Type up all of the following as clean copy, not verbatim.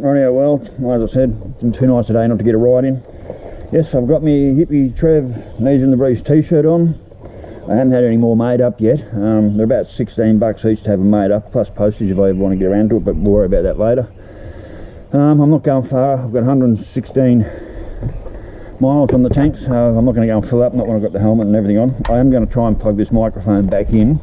Rightio, well, as I said, it's been too nice today not to get a ride in. Yes, I've got my Hippy Trev Knees in the Breeze t-shirt on. I haven't had any more made up yet. They're about $16 each to have them made up, plus postage if I ever want to get around to it, but we'll worry about that later. I'm not going far. I've got 116 miles on the tank, so I'm not going to go and fill up, not when I've got the helmet and everything on. I am going to try and plug this microphone back in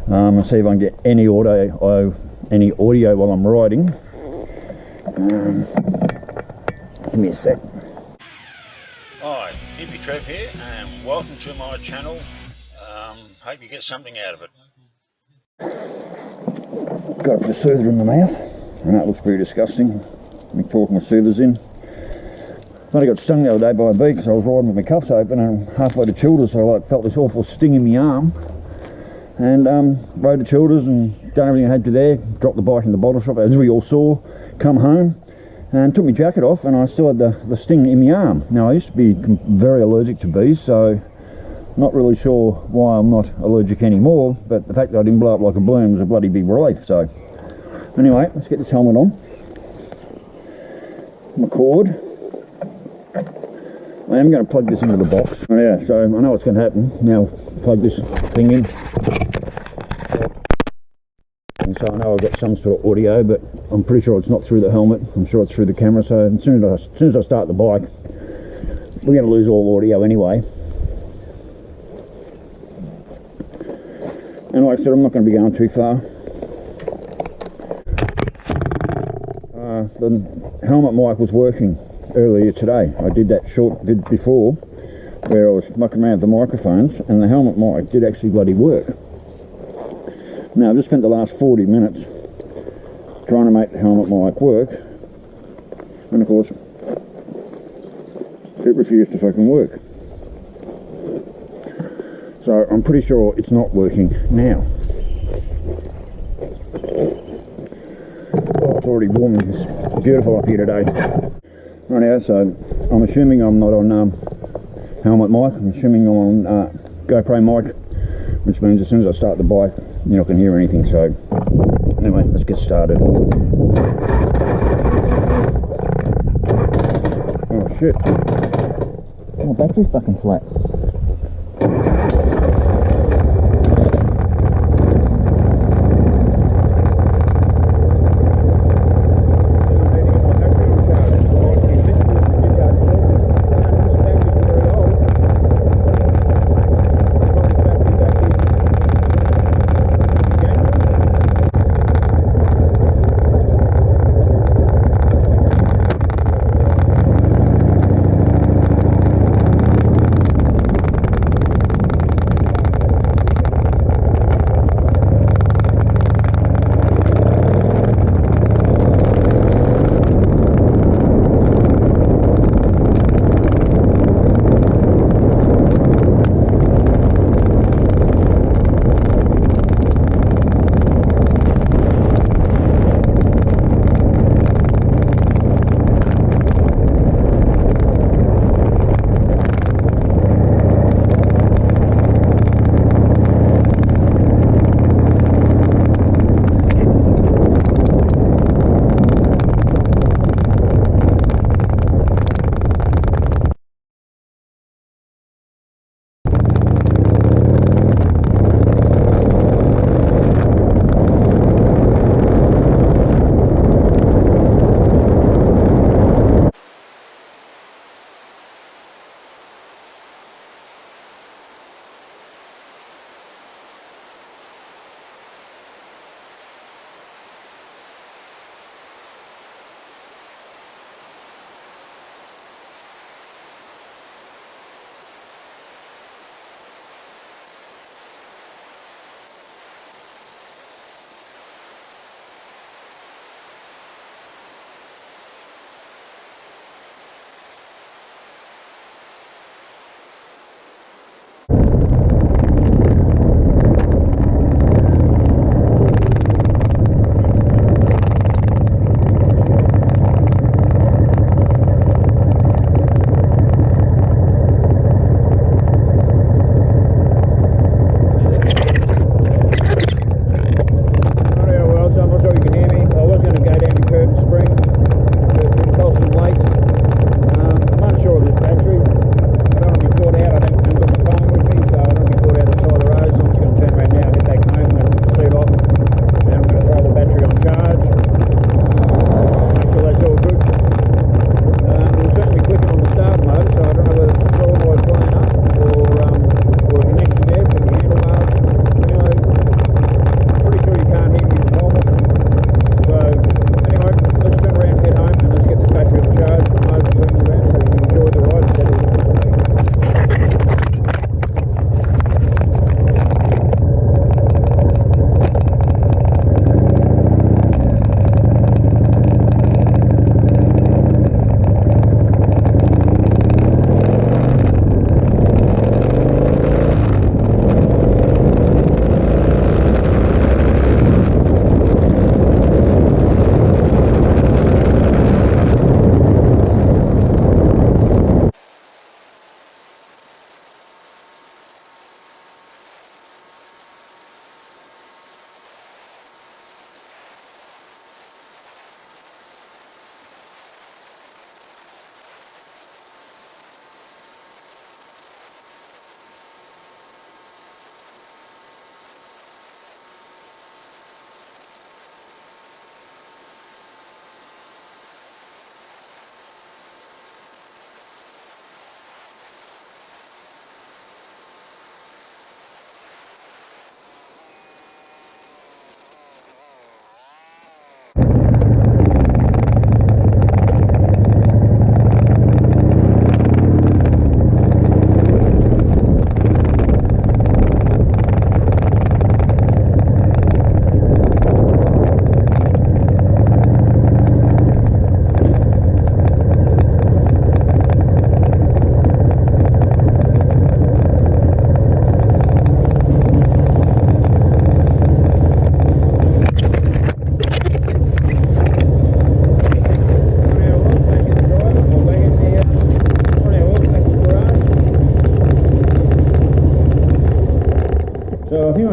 and see if I can get any audio while I'm riding. Give me a sec. Hi, Hippy Trev here, and welcome to my channel. Hope you get something out of it. Got a bit of soother in my mouth, and that looks pretty disgusting. I'm porking my soothers in. I got stung the other day by a bee because I was riding with my cuffs open and halfway to Childers, so I felt this awful sting in my arm. And rode to Childers and done everything I had to there, dropped the bike in the bottle shop as we all saw, come home and took my jacket off, and I still had the sting in my arm. Now I used to be very allergic to bees, so not really sure why I'm not allergic anymore, but the fact that I didn't blow up like a balloon was a bloody big relief. So anyway, let's get this helmet on. My cord. I am going to plug this into the box. Oh yeah, so I know what's going to happen. Now plug this thing in. And so I know I've got some sort of audio, but I'm pretty sure it's not through the helmet. I'm sure it's through the camera, so as soon as I start the bike, we're going to lose all audio anyway. And like I said, I'm not going to be going too far. The helmet mic was working earlier today. I did that short vid before where I was mucking around with the microphones, and the helmet mic did actually bloody work. Now I've just spent the last 40 minutes trying to make the helmet mic work, and of course it refused to fucking work. So I'm pretty sure it's not working now. Oh, it's already warm and it's beautiful up here today. Right now, so I'm assuming I'm not on helmet mic. I'm assuming I'm on GoPro mic, which means as soon as I start the bike, you're not going to hear anything. So anyway, let's get started. Oh shit! Oh, battery's fucking flat.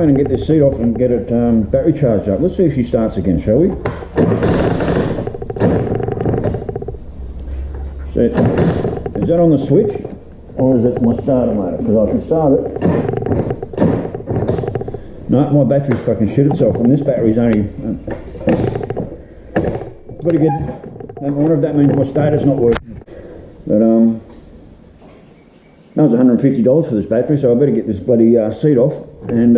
in and get this seat off and get it battery charged up. Let's see if she starts again, shall we? So, is that on the switch or is it my starter motor? Because I can start it. No, my battery's fucking shit itself, and this battery's only pretty good. I wonder if that means my starter's not working. But that was $150 for this battery, so I better get this bloody seat off and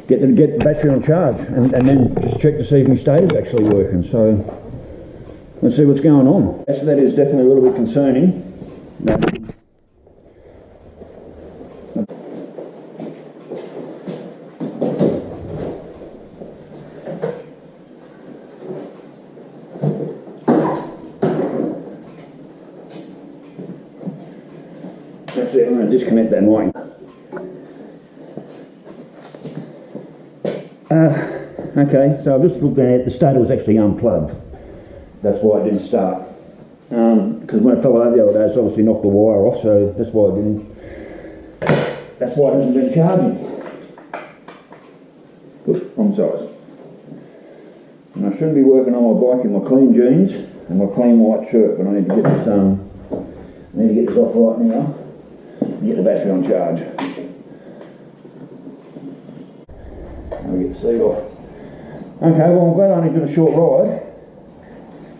get the battery on charge, and then just check to see if my stator's actually working. So let's see what's going on. So that is definitely a little bit concerning. That's it, I'm going to disconnect that mic. Okay, so I've just looked at it, the stator was actually unplugged. That's why it didn't start. Because when it fell over the other day, it's obviously knocked the wire off, so that's why it didn't. That's why it hasn't been charging. Oops, wrong size. And I shouldn't be working on my bike in my clean jeans and my clean white shirt, but I need to get this off right now and get the battery on charge. I'll get the seat off. Okay, well I'm glad I only did a short ride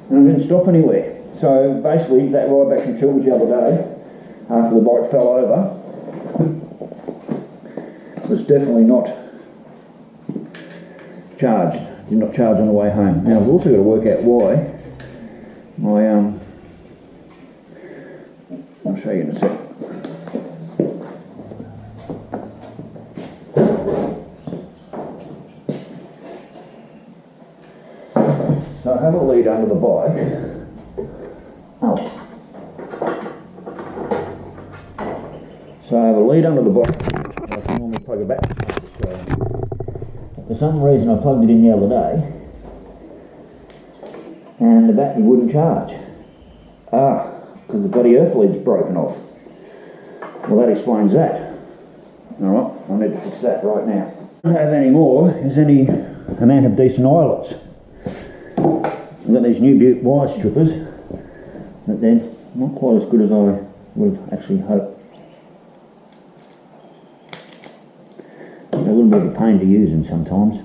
and I didn't stop anywhere. So basically that ride back from Childers the other day, after the bike fell over, was definitely not charged. Did not charge on the way home. Now I've also got to work out why my I'll show you in a sec. So I have a lead under the bike. Oh. So I have a lead under the bike. I can normally plug it back. So for some reason I plugged it in the other day and the battery wouldn't charge. Because the bloody earth lead's broken off. Well, that explains that. Alright, I need to fix that right now. I don't have any more, is any amount of decent eyelets. I've got these new Butte wire strippers, but they're not quite as good as I would have actually hoped. They're a little bit of a pain to use them sometimes.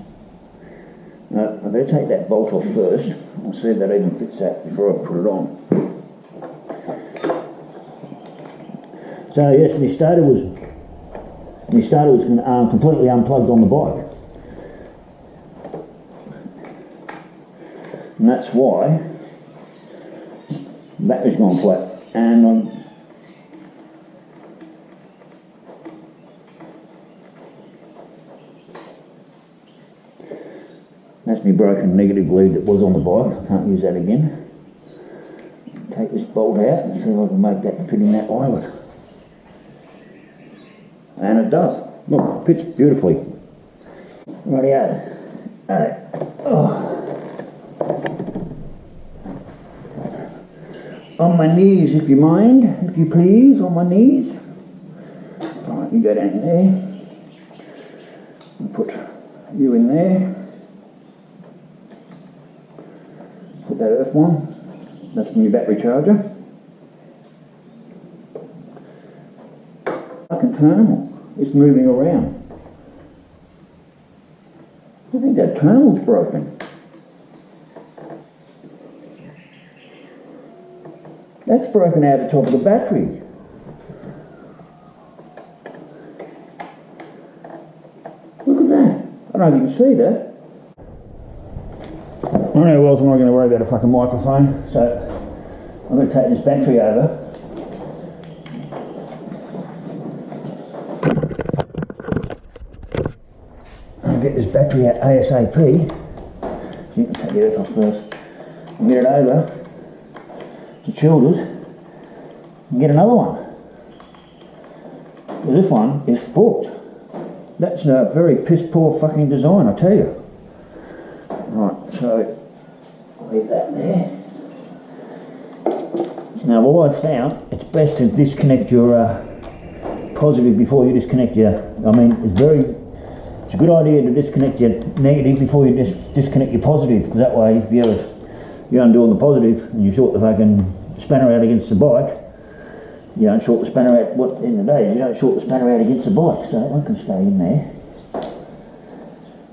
I better take that bolt off first. I'll see if that even fits that before I put it on. So yes, my starter was completely unplugged on the bike. And that's why the battery's gone flat. And that's my broken negative lead that was on the bike. I can't use that again. Take this bolt out and see if I can make that fit in that eyelet. And it does. Look, it fits beautifully. Rightio. On my knees, if you mind, if you please, on my knees. Alright, you go down there. And put you in there. Put that earth one. That's the new battery charger. Fucking terminal. It's moving around. I think that terminal's broken. That's broken out the top of the battery. Look at that. I don't know if you can see that. I don't know who else am I going to worry about a fucking microphone, so I'm going to take this battery over. I'll get this battery out ASAP. So you can take the earth off first. I'll get it over to Childers and get another one. Well, this one is fucked. That's a very piss poor fucking design, I tell you. Right, so leave that there. Now what I've found, it's best to disconnect your positive before you disconnect your, I mean, it's a good idea to disconnect your negative before you disconnect your positive, because that way if you're undoing the positive and you short the fucking spanner out against the bike, you don't short the spanner out, what in the day, you don't short the spanner out against the bike, so that one can stay in there.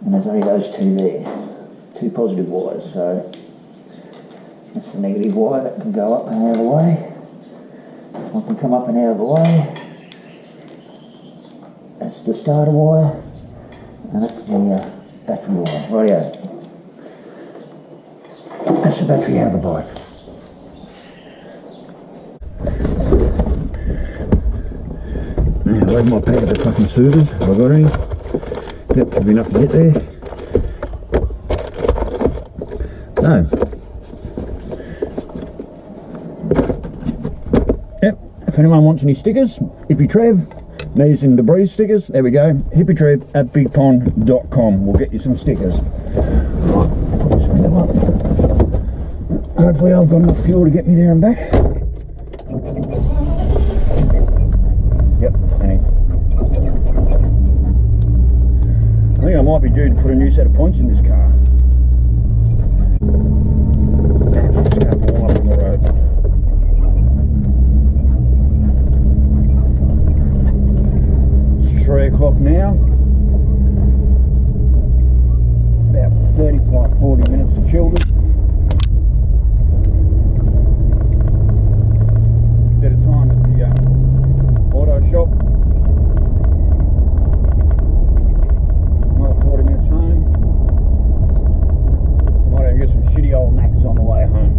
And there's only those two there, two positive wires, so that's the negative wire that can go up and out of the way. One can come up and out of the way. That's the starter wire, and that's the battery wire. Rightio. That's the battery out of the bike. Now, where's my pack of the fucking servers? Have I got any? Yep, there'll be enough to get there. No. Yep, if anyone wants any stickers, Hippy Trev, needs some debris stickers, there we go. Hippy Trev at bigpond.com. We'll get you some stickers. Right, put this window up. Hopefully I've got enough fuel to get me there and back. Yep, plenty. I think I might be due to put a new set of points in this car. Just going to warm up on the road. It's 3 o'clock now. About 35-40 minutes to Children. Bit of time at the auto shop. Another 40 minutes home. Might even get some shitty old knackers on the way home.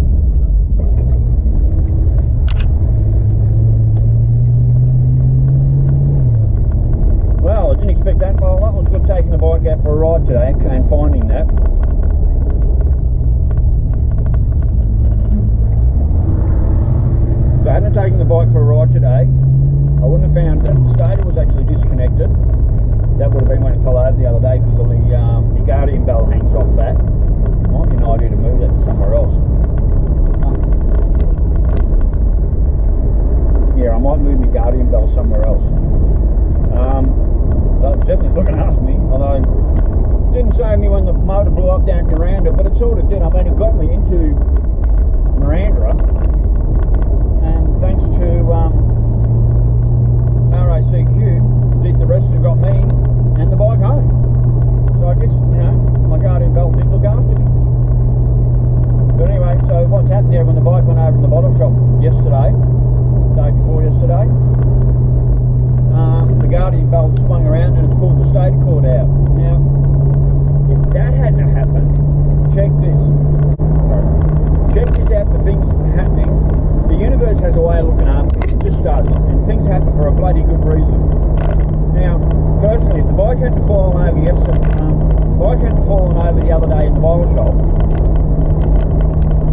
Well, I didn't expect that. Well, that was good taking the bike out for a ride today and finding that. If I hadn't taken the bike for a ride today, I wouldn't have found that the stator was actually disconnected. That would have been when it fell over the other day because the guardian bell hangs off that. Might be an idea to move that to somewhere else. Yeah, I might move my guardian bell somewhere else. That was definitely looking after me, although it didn't save me when the motor blew up down Miranda, but it sort of did. I mean, it got me into Miranda, and thanks to RACQ, the rest have got me and the bike home. So I guess, you know, my guardian belt did look after me. But anyway, so what's happened there when the bike went over in the bottle shop yesterday, day before yesterday, the guardian belt swung around and it's pulled the stator cord out. Now, if that hadn't happened, check this. Check this out for things happening. The universe has a way of looking after you. It just does. And things happen for a bloody good reason. Now, firstly, if the bike hadn't fallen over yesterday, the bike hadn't fallen over the other day in the bottle shop,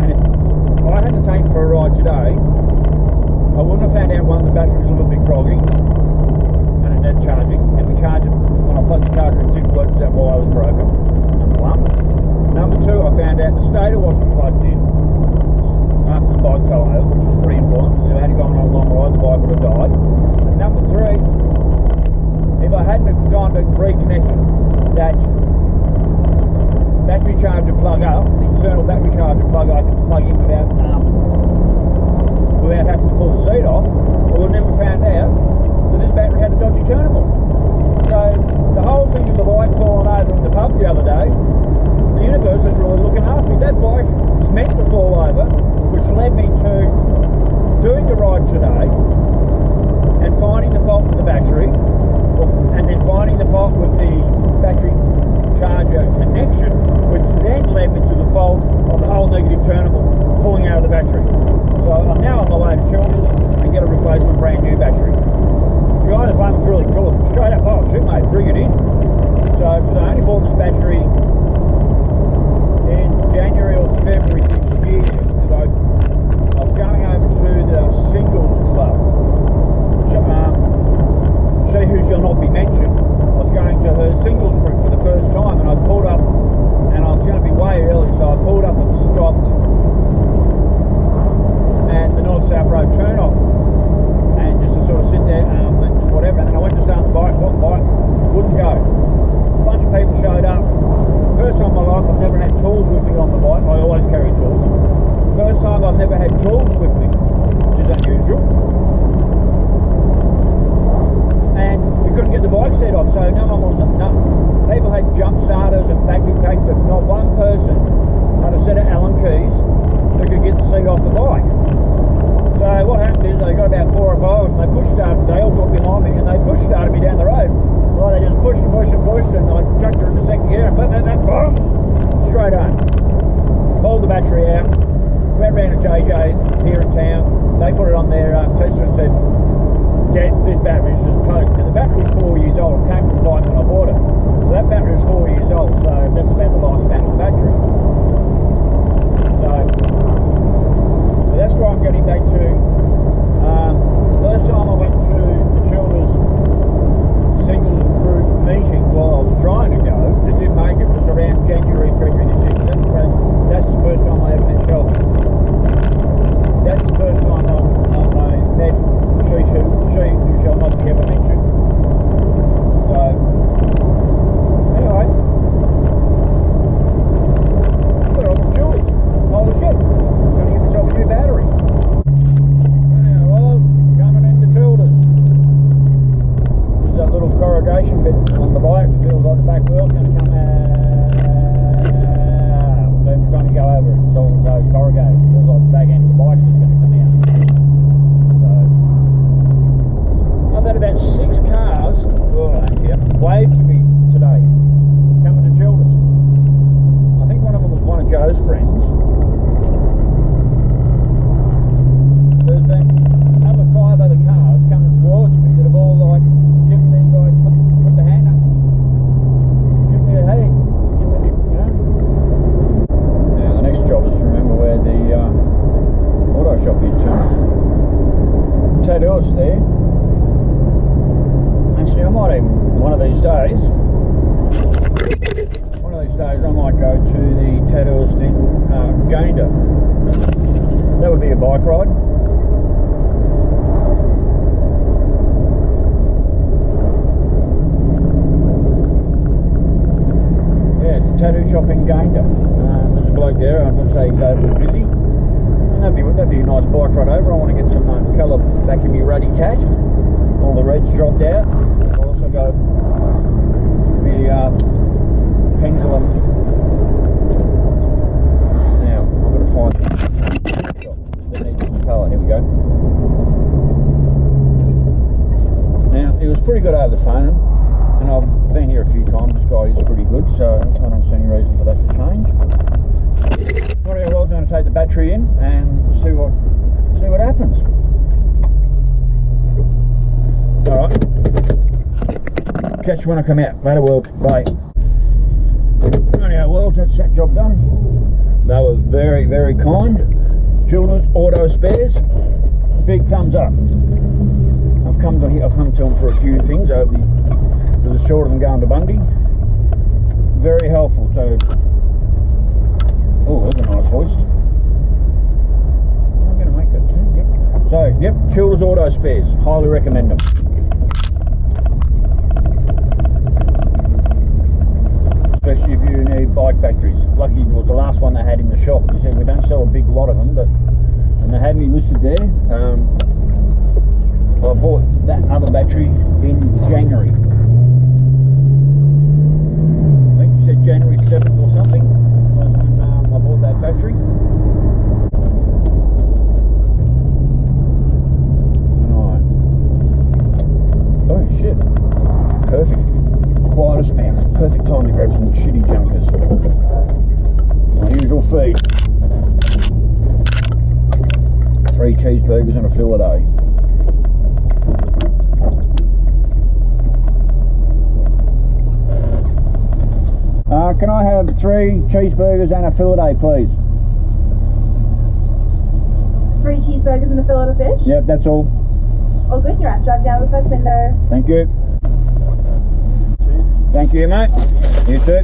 and if I hadn't taken for a ride today, I wouldn't have found out, one, the battery was a little bit groggy and it needed charging, and we charged it when I plugged the charger, it didn't work because that wire was broken, number one. Number two, I found out the stator wasn't plugged in after the bike fell over, which was pretty important, because if I had gone on a long ride, the bike would have died. And number three, if I hadn't gone to reconnect that battery charger plug up, the external battery charger plug I could plug in without having to pull the seat off, I would have never found out that this battery had a dodgy terminal. So the whole thing of the bike falling over in the pub the other day, the universe is really looking after me. That bike was meant to went round to JJ's here in town. They put it on their tester and said, "Dad, this battery's just toast." Now the battery's 4 years old. It came from the bike when I bought it. So that battery is 4 years old. So that's about the lifespan of the battery. So that's where I'm getting back to. The first time I went to the Childers Singles Group meeting while I was trying to go, it didn't make it. It was around January, February this year. That's the first time I ever met Shelby. That's the first time I met she who shall not be ever mentioned. So, anyway, got all the Childers. Holy shit, I'm going to get myself a new battery. That little corrugation bit on the bike, it feels like the back wheel's going to come out. So every time you go over it, it's all so corrugated. It feels like the back end of the bike's just going to come out. So I've had about 6 cars wave to me today, coming to Childers. I think one of them was one of Joe's friends. There's been another 5 other cars coming towards me that have all like given me like put the hand up, give me a hey, give me the, you know. Now the next job is to remember where the auto shop is. Tattooist there. Actually, I might even one of these days I might go to the tattooist in Gayndah. That would be a bike ride. Tattoo shop in Gayndah. There's a bloke there. I wouldn't say he's overly busy. And that'd be a nice bike ride over. I want to get some colour back in my ruddy cat. All the red's dropped out. I'll also go the pendulum. Now I've got to find the shop. That needs some colour. Here we go. Now it was pretty good over the phone. And I've been here a few times. This guy is pretty good, so I don't see any reason for that to change. Not how well, I'm going to take the battery in and see what happens. All right. Catch you when I come out. Later, world. Bye. Anyhow, well, that's that job done. They were very, very kind. Children's Auto Spares. Big thumbs up. I've come to them for a few things over the shorter than going to Bundy. Very helpful. So, oh, there's a nice hoist. I'm going to make that too. Yep. So, yep, Childers Auto Spares. Highly recommend them. Especially if you need bike batteries. Lucky it was the last one they had in the shop. He said we don't sell a big lot of them, and they had me listed there. I bought that other battery in January. Said January 7th or something was when I bought that battery. Right. Oh shit. Perfect. Quiet as a mouse. Perfect time to grab some shitty junkers. My usual feed. 3 cheeseburgers and a fill a day. Can I have 3 cheeseburgers and a fillet, please? 3 cheeseburgers and a fillet of fish? Yep, that's all. All good, you're right. Drive down the first window. Thank you. Cheers. Thank you, mate. You too.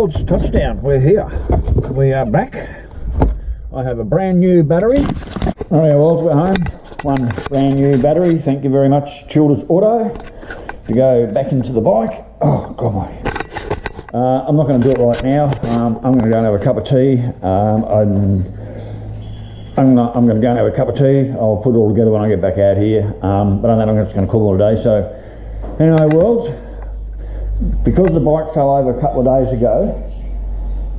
worlds, touchdown, we're here. We are back. I have a brand new battery. Alright worlds, we're home. One brand new battery, thank you very much Childers Auto, to go back into the bike. Oh god, I'm not going to do it right now. I'm going to go and have a cup of tea. I'm going to go and have a cup of tea. I'll put it all together when I get back out here. But then I'm just going to call it a day. So anyway worlds, because the bike fell over a couple of days ago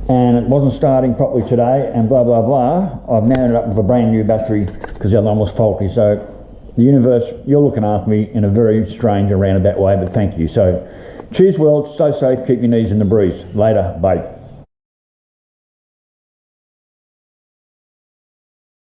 and it wasn't starting properly today and blah blah blah, I've now ended up with a brand new battery because the other one was faulty. So the universe, you're looking after me in a very strange and roundabout way, but thank you. So cheers world, stay safe, keep your knees in the breeze. Later, bye.